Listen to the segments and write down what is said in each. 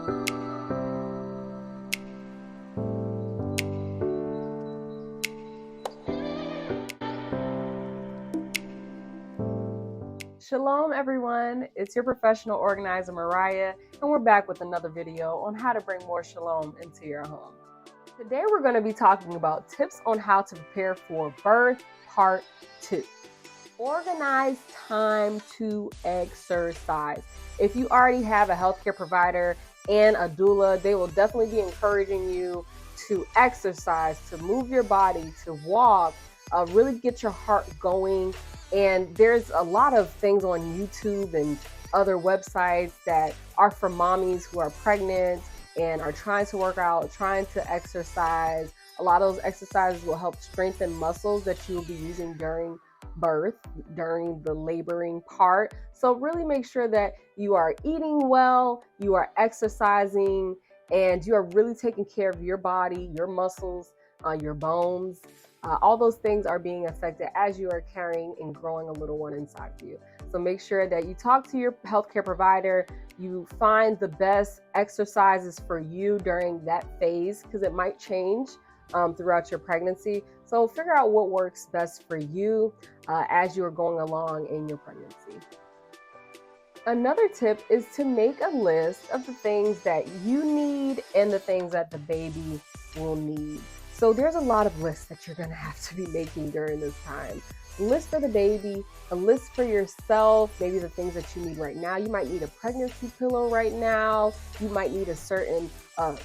Shalom everyone, it's your professional organizer Mariah, and we're back with another video on how to bring more shalom into your home. Today we're going to be talking about tips on how to prepare for birth part 2. Organize time to exercise. If you already have a healthcare provider and a doula, they will definitely be encouraging you to exercise, to move your body, to walk, really get your heart going. And there's a lot of things on YouTube and other websites that are for mommies who are pregnant and are trying to work out, trying to exercise. A lot of those exercises will help strengthen muscles that you will be using during birth, during the laboring part. So really make sure that you are eating well, you are exercising, and you are really taking care of your body, your muscles, your bones. All those things are being affected as you are carrying and growing a little one inside of you. So make sure that you talk to your healthcare provider, you find the best exercises for you during that phase, because it might change throughout your pregnancy. So figure out what works best for you as you're going along in your pregnancy. Another tip is to make a list of the things that you need and the things that the baby will need. So there's a lot of lists that you're going to have to be making during this time. A list for the baby, a list for yourself, maybe the things that you need right now. You might need a pregnancy pillow right now. You might need a certain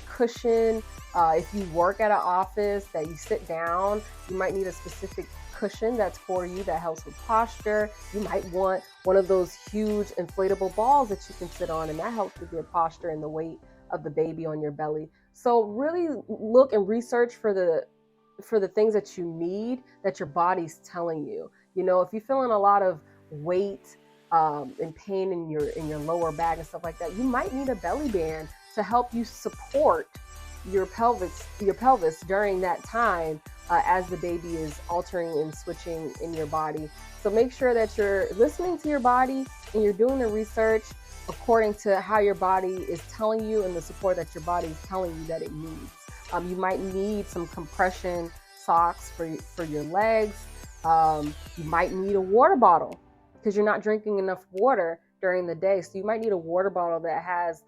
cushion. If you work at an office that you sit down, you might need a specific cushion that's for you that helps with posture. You might want one of those huge inflatable balls that you can sit on, and that helps with your posture and the weight of the baby on your belly. So really look and research for the things that you need that your body's telling you. You know, if you're feeling a lot of weight and pain in your lower back and stuff like that, you might need a belly band to help you support your pelvis during that time as the baby is altering and switching in your body. So make sure that you're listening to your body and you're doing the research according to how your body is telling you and the support that your body is telling you that it needs. You might need some compression socks for your legs. You might need a water bottle because you're not drinking enough water during the day. So you might need a water bottle that has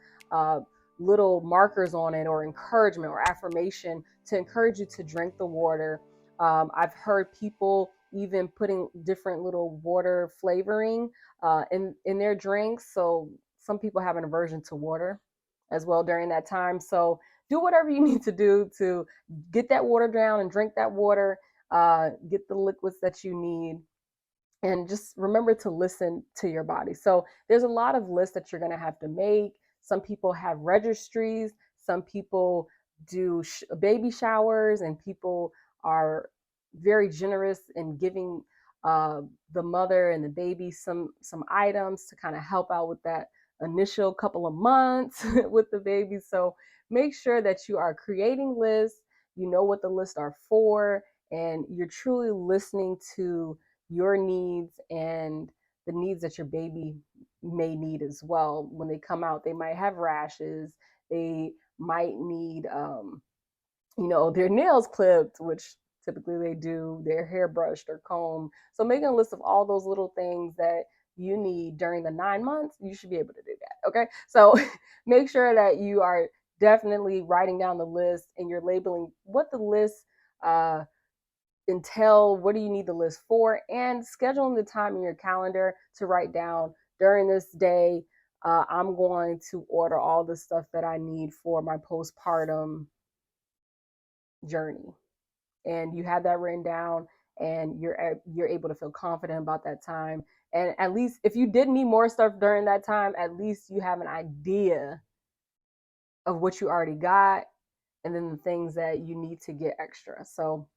little markers on it or encouragement or affirmation to encourage you to drink the water. I've heard people even putting different little water flavoring in their drinks. So some people have an aversion to water as well during that time. So do whatever you need to do to get that water down and drink that water, get the liquids that you need. And just remember to listen to your body. So there's a lot of lists that you're going to have to make. Some people have registries. Some people do baby showers, and people are very generous in giving the mother and the baby some items to kind of help out with that initial couple of months with the baby. So make sure that you are creating lists. You know what the lists are for, and you're truly listening to your needs and the needs that your baby may need as well. When they come out, they might have rashes. They might need, their nails clipped, which typically they do, their hair brushed or combed. So making a list of all those little things that you need during the 9 months, you should be able to do that. Okay. So make sure that you are definitely writing down the list and you're labeling what the list, entail, what do you need the list for, and scheduling the time in your calendar to write down during this day, I'm going to order all the stuff that I need for my postpartum journey. And you have that written down, and you're able to feel confident about that time. And at least if you did need more stuff during that time, at least you have an idea of what you already got and then the things that you need to get extra. So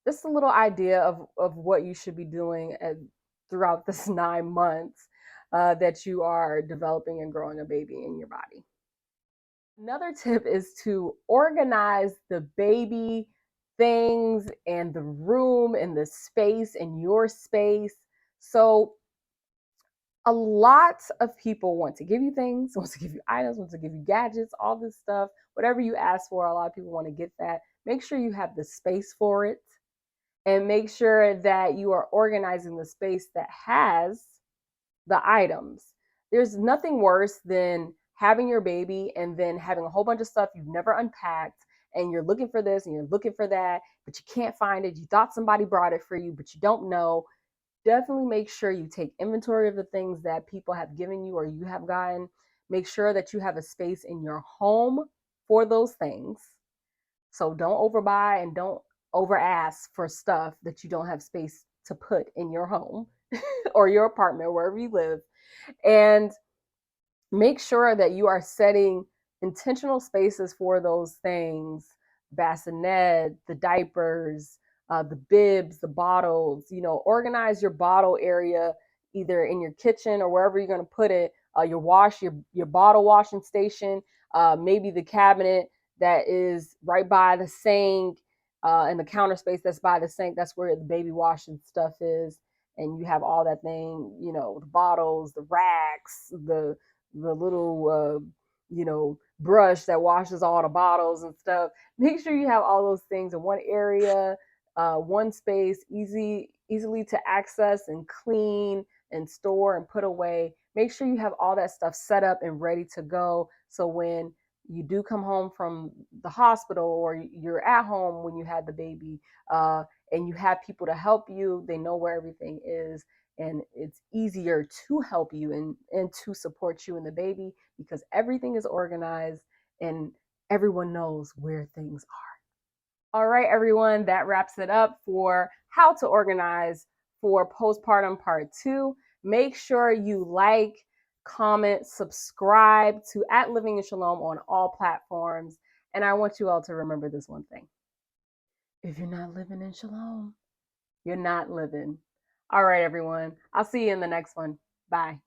just a little idea of what you should be doing throughout this 9 months that you are developing and growing a baby in your body. Another tip is to organize the baby things and the room and the space and your space. So A lot of people want to give you things, want to give you items, want to give you gadgets, all this stuff, whatever you ask for. A lot of people want to get that. Make sure you have the space for it, and make sure that you are organizing the space that has the items. There's nothing worse than having your baby and then having a whole bunch of stuff you've never unpacked, and you're looking for this and you're looking for that, but you can't find it. You thought somebody brought it for you, but you don't know. Definitely make sure you take inventory of the things that people have given you or you have gotten. Make sure that you have a space in your home for those things. So don't overbuy and don't over ask for stuff that you don't have space to put in your home or your apartment, wherever you live. And make sure that you are setting intentional spaces for those things: bassinet, the diapers, the bibs, the bottles. Organize your bottle area either in your kitchen or wherever you're going to put it. Your bottle washing station, maybe the cabinet that is right by the sink, and the counter space that's by the sink. That's where the baby washing stuff is. And you have all that thing, the bottles, the racks, the little brush that washes all the bottles and stuff. Make sure you have all those things in one area, one space, easily to access and clean and store and put away. Make sure you have all that stuff set up and ready to go, so when you do come home from the hospital or you're at home when you had the baby, and you have people to help you, they know where everything is, and it's easier to help you and to support you and the baby, because everything is organized and everyone knows where things are. All right, everyone, that wraps it up for how to organize for postpartum part 2. Make sure you like, comment, subscribe to @Living in Shalom on all platforms. And I want you all to remember this one thing: if you're not living in Shalom, you're not living. All right, everyone. I'll see you in the next one. Bye.